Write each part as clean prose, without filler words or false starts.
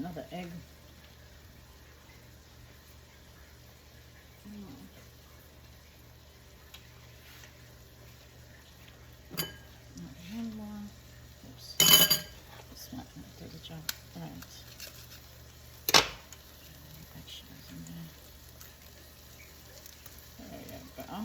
another egg. One more. Oops. This might not do the job. Right. Vegetables in there. There you go.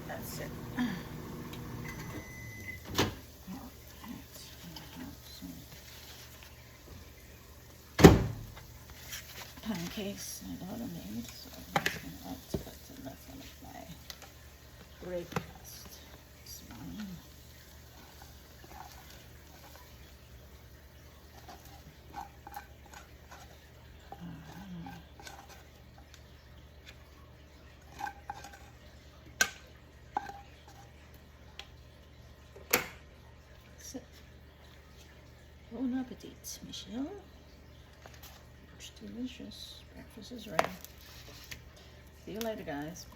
That's it. Pancakes I don't need, so I'm just going to add to it, and that's one of my breakfast this morning. So, bon appetit, Michelle. Looks delicious. Breakfast is ready. See you later, guys.